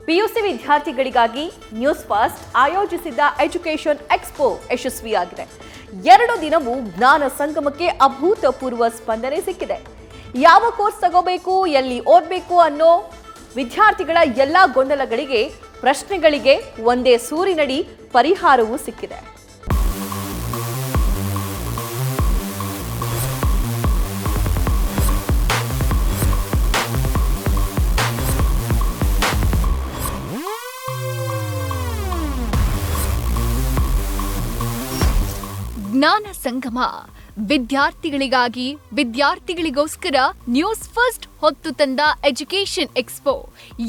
PUC ವಿದ್ಯಾರ್ಥಿಗಳಿಗಾಗಿ news first ಆಯೋಜಿಸಿದ್ದ education expo ಯಶಸ್ವಿಯಾಗಿದೆ. 2 ದಿನವೂ ಜ್ಞಾನ ಸಂಗಮಕ್ಕೆ ಅಭೂತಪೂರ್ವ ಸ್ಪಂದನೆ ಸಿಕ್ಕಿದೆ. ಯಾವ ಕೋರ್ಸ್ ತಗೋಬೇಕು, ಎಲ್ಲಿ ಓದಬೇಕು ಅನ್ನೋ ವಿದ್ಯಾರ್ಥಿಗಳ ಎಲ್ಲಾ ಗೊಂದಲಗಳಿಗೆ, ಪ್ರಶ್ನೆಗಳಿಗೆ ಒಂದೇ ಸೂರಿನಡಿ ಪರಿಹಾರವೂ ಸಿಕ್ಕಿದೆ. ಜ್ಞಾನ ಸಂಗಮ ವಿದ್ಯಾರ್ಥಿಗಳಿಗಾಗಿ, ವಿದ್ಯಾರ್ಥಿಗಳಿಗೋಸ್ಕರ ನ್ಯೂಸ್ ಫಸ್ಟ್ ಹೊತ್ತು ತಂದ ಎಜುಕೇಷನ್ ಎಕ್ಸ್ಪೋ.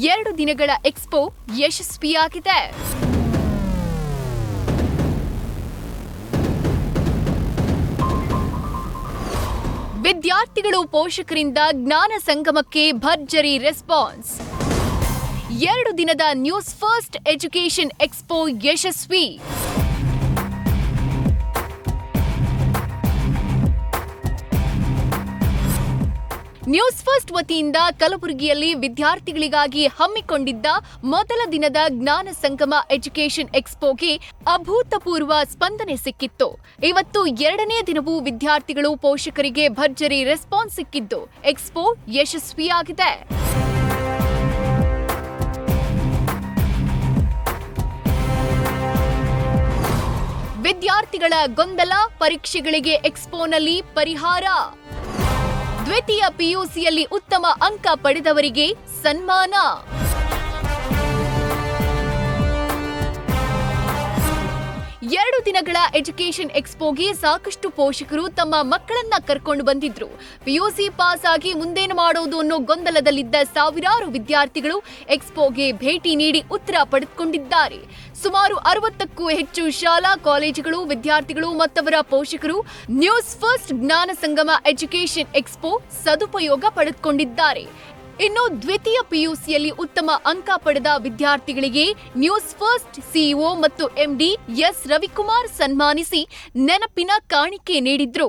2 ದಿನಗಳ ಎಕ್ಸ್ಪೋ ಯಶಸ್ವಿಯಾಗಿದೆ. ವಿದ್ಯಾರ್ಥಿಗಳು ಪೋಷಕರಿಂದ ಜ್ಞಾನ ಸಂಗಮಕ್ಕೆ ಭರ್ಜರಿ ರೆಸ್ಪಾನ್ಸ್. 2 ದಿನದ ನ್ಯೂಸ್ ಫಸ್ಟ್ ಎಜುಕೇಷನ್ ಎಕ್ಸ್ಪೋ ಯಶಸ್ವಿ. ನ್ಯೂಸ್ ಫಸ್ಟ್ ವತಿಯಿಂದ ಕಲಬುರಗಿಯಲ್ಲಿ ವಿದ್ಯಾರ್ಥಿಗಳಿಗಾಗಿ ಹಮ್ಮಿಕೊಂಡಿದ್ದ ಮೊದಲ ದಿನದ ಜ್ಞಾನ ಸಂಗಮ ಎಜುಕೇಷನ್ ಎಕ್ಸ್ಪೋಗೆ ಅಭೂತಪೂರ್ವ ಸ್ಪಂದನೆ ಸಿಕ್ಕಿತ್ತು. ಇವತ್ತು 2ನೇ ದಿನವೂ ವಿದ್ಯಾರ್ಥಿಗಳು ಪೋಷಕರಿಗೆ ಭರ್ಜರಿ ರೆಸ್ಪಾನ್ಸ್ ಸಿಕ್ಕಿದ್ದು ಎಕ್ಸ್ಪೋ ಯಶಸ್ವಿಯಾಗಿದೆ. ವಿದ್ಯಾರ್ಥಿಗಳ ಗೊಂದಲ, ಪರೀಕ್ಷೆಗಳಿಗೆ ಎಕ್ಸ್ಪೋನಲ್ಲಿ ಪರಿಹಾರ. ದ್ವಿತೀಯ ಪಿಯುಸಿಯಲ್ಲಿ ಉತ್ತಮ ಅಂಕ ಪಡೆದವರಿಗೆ ಸನ್ಮಾನ. ಎರಡು ದಿನಗಳ ಎಜುಕೇಷನ್ ಎಕ್ಸ್ಪೋಗೆ ಸಾಕಷ್ಟು ಪೋಷಕರು ತಮ್ಮ ಮಕ್ಕಳನ್ನ ಕರ್ಕೊಂಡು ಬಂದಿದ್ರು. ಪಿಯುಸಿ ಪಾಸ್ ಆಗಿ ಮುಂದೇನು ಮಾಡೋದು ಅನ್ನೋ ಗೊಂದಲದಲ್ಲಿದ್ದ ಸಾವಿರಾರು ವಿದ್ಯಾರ್ಥಿಗಳು ಎಕ್ಸ್ಪೋಗೆ ಭೇಟಿ ನೀಡಿ ಉತ್ತರ ಪಡೆದುಕೊಂಡಿದ್ದಾರೆ. ಸುಮಾರು 60ಕ್ಕೂ ಹೆಚ್ಚು ಶಾಲಾ ಕಾಲೇಜುಗಳು, ವಿದ್ಯಾರ್ಥಿಗಳು ಮತ್ತವರ ಪೋಷಕರು ನ್ಯೂಸ್ ಫಸ್ಟ್ ಜ್ಞಾನ ಸಂಗಮ ಎಜುಕೇಷನ್ ಎಕ್ಸ್ಪೋ ಸದುಪಯೋಗ ಪಡೆದುಕೊಂಡಿದ್ದಾರೆ. ಇನ್ನು ದ್ವಿತೀಯ ಪಿಯುಸಿಯಲ್ಲಿ ಉತ್ತಮ ಅಂಕ ಪಡೆದ ವಿದ್ಯಾರ್ಥಿಗಳಿಗೆ ನ್ಯೂಸ್ ಫಸ್ಟ್ ಸಿಇಒ ಮತ್ತು ಎಂಡಿ ಎಸ್ ರವಿಕುಮಾರ್ ಸನ್ಮಾನಿಸಿ ನೆನಪಿನ ಕಾಣಿಕೆ ನೀಡಿದ್ರು.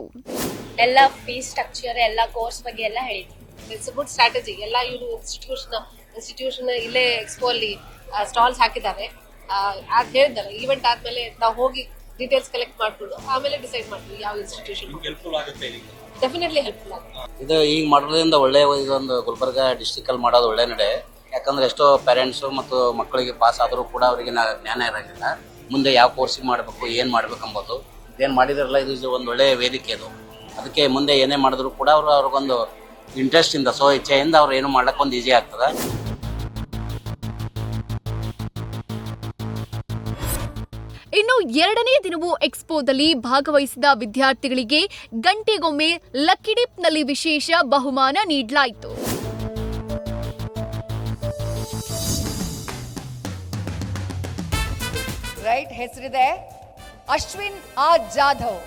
ಎಲ್ಲ ಫೀಸ್ ಸ್ಟ್ರಕ್ಚರ್, ಎಲ್ಲ ಕೋರ್ಸ್ ಬಗ್ಗೆ ಎಲ್ಲ ಹೇಳಿದ್ರು. It's good strategy. ಎಲ್ಲ ಇವರು ಇನ್ಸ್ಟಿಟ್ಯೂಷನ್ ಇಲ್ಲೇ ಎಕ್ಸ್ಪೋ ಅಲ್ಲಿ ಸ್ಟಾಲ್ಸ್ ಹಾಕಿದ್ದಾರೆ. ಅದ್ ಹೇಳಿದ್ದಾರೆ, ಈವೆಂಟ್ ಆದ್ಮೇಲೆ ನಾವು ಹೋಗಿ ಡೀಟೇಲ್ಸ್ ಕಲೆಕ್ಟ್ ಮಾಡ್ಕೊಂಡು ಆಮೇಲೆ ಡಿಸೈಡ್ ಮಾಡ್ತೀವಿ ಯಾವ ಇನ್ಸ್ಟಿಟ್ಯೂಷನ್. ಡೆಫಿನೆಟ್ಲಿ ಹೆಲ್ಪ್ಫುಲ್ ಆಗುತ್ತೆ. ಇದು ಈಗ ಮಾಡೋದ್ರಿಂದ ಒಳ್ಳೆ ಇದೊಂದು ಗುಲ್ಬರ್ಗ ಡಿಸ್ಟಿಕ್ ಅಲ್ಲಿ ಮಾಡೋದು ಒಳ್ಳೆ ನಡೆ. ಯಾಕಂದ್ರೆ ಎಷ್ಟೋ ಪೇರೆಂಟ್ಸು ಮತ್ತು ಮಕ್ಕಳಿಗೆ ಪಾಸ್ ಆದರೂ ಕೂಡ ಅವರಿಗೆ ಜ್ಞಾನ ಇರೋಂಗಿಲ್ಲ, ಮುಂದೆ ಯಾವ ಕೋರ್ಸಿಗೆ ಮಾಡಬೇಕು, ಏನು ಮಾಡ್ಬೇಕಂಬೋದು. ಏನು ಮಾಡಿದ್ರಲ್ಲ, ಇದು ಒಂದು ಒಳ್ಳೆಯ ವೇದಿಕೆ. ಅದು ಅದಕ್ಕೆ ಮುಂದೆ ಏನೇ ಮಾಡಿದ್ರು ಕೂಡ ಅವ್ರಿಗೊಂದು ಇಂಟ್ರೆಸ್ಟಿಂದ, ಇಚ್ಛೆಯಿಂದ ಅವ್ರು ಏನು ಮಾಡ್ಲಿಕ್ಕೆ ಒಂದು ಈಸಿ ಆಗ್ತದೆ. ಇನ್ನು 2ನೇ ದಿನವೂ ಎಕ್ಸ್ಪೋದಲ್ಲಿ ಭಾಗವಹಿಸಿದ ವಿದ್ಯಾರ್ಥಿಗಳಿಗೆ ಗಂಟೆಗೊಮ್ಮೆ ಲಕ್ಕಿ ಡಿಪ್ನಲ್ಲಿ ವಿಶೇಷ ಬಹುಮಾನ ನೀಡಲಾಯಿತು. ರೈಟ್ ಹೆಸರಿದೆ Ashwin R Jadhav,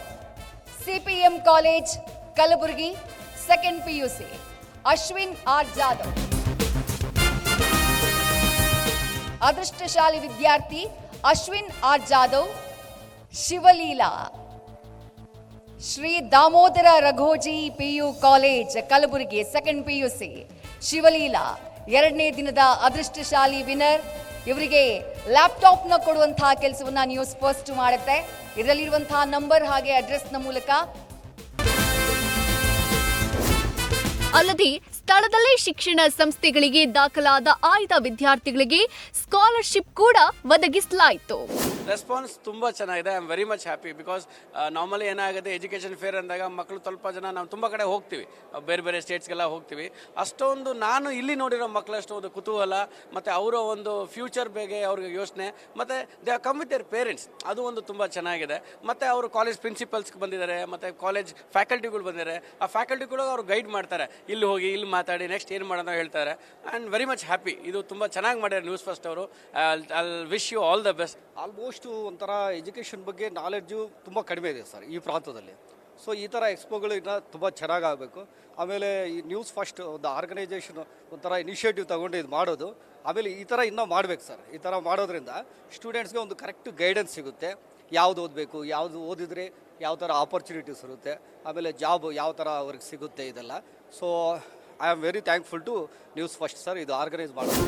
CPM college Kalaburagi, 2nd PUC. Ashwin R Jadhav ಅದೃಷ್ಟಶಾಲಿ ವಿದ್ಯಾರ್ಥಿ Ashwin R Jadhav. Shivaleela Shri Damodara Raghoji PU college Kalaburagi, 2nd PUC. Shivaleela 2ನೇ ದಿನದ ಅದೃಷ್ಟಶಾಲಿ ವಿನರ್. ಇವರಿಗೆ ಲ್ಯಾಪ್ಟಾಪ್ನ ಕೊಡುವಂತಹ ಕೆಲಸವನ್ನ ನ್ಯೂಸ್ ಫಸ್ಟ್ ಮಾಡುತ್ತೆ. ಇದರಲ್ಲಿರುವಂತಹ ನಂಬರ್ ಹಾಗೆ ಅಡ್ರೆಸ್ನ ಮೂಲಕ. ಅಲ್ಲದೆ ಸ್ಥಳದಲ್ಲೇ ಶಿಕ್ಷಣ ಸಂಸ್ಥೆಗಳಿಗೆ ದಾಖಲಾದ ಆಯ್ದ ವಿದ್ಯಾರ್ಥಿಗಳಿಗೆ ಸ್ಕಾಲರ್ಶಿಪ್ ಕೂಡ ಒದಗಿಸಲಾಯಿತು. ರೆಸ್ಪಾನ್ಸ್ ತುಂಬ ಚೆನ್ನಾಗಿದೆ. I am very much happy. Because normally ಏನಾಗುತ್ತೆ, ಎಜುಕೇಷನ್ ಫೇರ್ ಅಂದಾಗ ಮಕ್ಕಳು ಸ್ವಲ್ಪ ಜನ, ನಾವು ತುಂಬ ಕಡೆ ಹೋಗ್ತೀವಿ, ಬೇರೆ ಬೇರೆ ಸ್ಟೇಟ್ಸ್ಗೆಲ್ಲ ಹೋಗ್ತೀವಿ. ಅಷ್ಟೊಂದು ನಾನು ಇಲ್ಲಿ ನೋಡಿರೋ ಮಕ್ಕಳಷ್ಟು ಒಂದು ಕುತೂಹಲ ಮತ್ತು ಅವರ ಒಂದು ಫ್ಯೂಚರ್ ಬಗ್ಗೆ ಅವ್ರಿಗೆ ಯೋಚನೆ, ಮತ್ತು they are come with their parents. ಅದು ಒಂದು ತುಂಬ ಚೆನ್ನಾಗಿದೆ. ಮತ್ತು ಅವರು ಕಾಲೇಜ್ ಪ್ರಿನ್ಸಿಪಲ್ಸ್ಗೆ ಬಂದಿದ್ದಾರೆ, ಮತ್ತು ಕಾಲೇಜ್ ಫ್ಯಾಕಲ್ಟಿಗಳು ಬಂದಿದ್ದಾರೆ. ಆ ಫ್ಯಾಕಲ್ಟಿಗಳು ಅವರು ಗೈಡ್ ಮಾಡ್ತಾರೆ, ಇಲ್ಲಿ ಹೋಗಿ ಇಲ್ಲಿ ಮಾತಾಡಿ ನೆಕ್ಸ್ಟ್ ಏನು ಮಾಡೋಣ ಹೇಳ್ತಾರೆ. And very much happy. ಇದು ತುಂಬ ಚೆನ್ನಾಗಿ ಮಾಡ್ಯಾರ ನ್ಯೂಸ್ ಫಸ್ಟ್ ಅವರು. I wish you all the best. Almost ಒಂಥರ ಎಜುಕೇಷನ್ ಬಗ್ಗೆ ನಾಲೆಡ್ಜು ತುಂಬ ಕಡಿಮೆ ಇದೆ ಸರ್ ಈ ಪ್ರಾಂತದಲ್ಲಿ. ಸೊ ಈ ಥರ ಎಕ್ಸ್ಪೋಗಳು ಇನ್ನೂ ತುಂಬ ಚೆನ್ನಾಗಾಗಬೇಕು. ಆಮೇಲೆ ಈ ನ್ಯೂಸ್ ಫಸ್ಟ್ ಒಂದು ಆರ್ಗನೈಜೇಷನ್ ಒಂಥರ ಇನಿಷಿಯೇಟಿವ್ ತೊಗೊಂಡು ಇದು ಮಾಡೋದು. ಆಮೇಲೆ ಈ ಥರ ಇನ್ನೂ ಮಾಡಬೇಕು ಸರ್. ಈ ಥರ ಮಾಡೋದ್ರಿಂದ ಸ್ಟೂಡೆಂಟ್ಸ್ಗೆ ಒಂದು ಕರೆಕ್ಟ್ ಗೈಡೆನ್ಸ್ ಸಿಗುತ್ತೆ. ಯಾವುದು ಓದಬೇಕು, ಯಾವುದು ಓದಿದರೆ ಯಾವ ಥರ ಆಪರ್ಚುನಿಟೀಸ್ ಇರುತ್ತೆ, ಆಮೇಲೆ ಜಾಬ್ ಯಾವ ಥರ ಅವ್ರಿಗೆ ಸಿಗುತ್ತೆ, ಇದೆಲ್ಲ. So I am very thankful to News First sir ಇದು ಆರ್ಗನೈಸ್ ಮಾಡೋದು.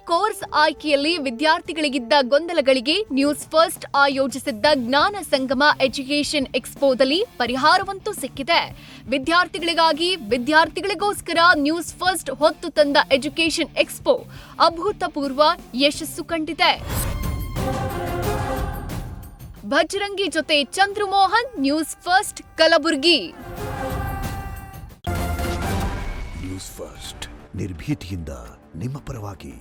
ಕೋರ್ಸ್ ಆಯ್ಕೆಯಲ್ಲಿ ವಿದ್ಯಾರ್ಥಿಗಳಿಗಿದ್ದ ಗೊಂದಲಗಳಿಗೆ ನ್ಯೂಸ್ ಫಸ್ಟ್ ಆಯೋಜಿಸಿದ್ದ ಜ್ಞಾನ ಸಂಗಮ ಎಜುಕೇಷನ್ ಎಕ್ಸ್ಪೋದಲ್ಲಿ ಪರಿಹಾರವಂತೂ ಸಿಕ್ಕಿದೆ. ವಿದ್ಯಾರ್ಥಿಗಳಿಗಾಗಿ ವಿದ್ಯಾರ್ಥಿಗಳಿಗೋಸ್ಕರ ನ್ಯೂಸ್ ಫಸ್ಟ್ ಹೊತ್ತು ತಂದ ಎಜುಕೇಷನ್ ಎಕ್ಸ್ಪೋ ಅಭೂತಪೂರ್ವ ಯಶಸ್ಸು ಕಂಡಿದೆ. ಭಜರಂಗಿ ಜೊತೆ Chandramohan, news first, Kalaburagi. News first ನಿರ್ಭೀತಿಯಿಂದ ನಿಮ್ಮ ಪರವಾಗಿ.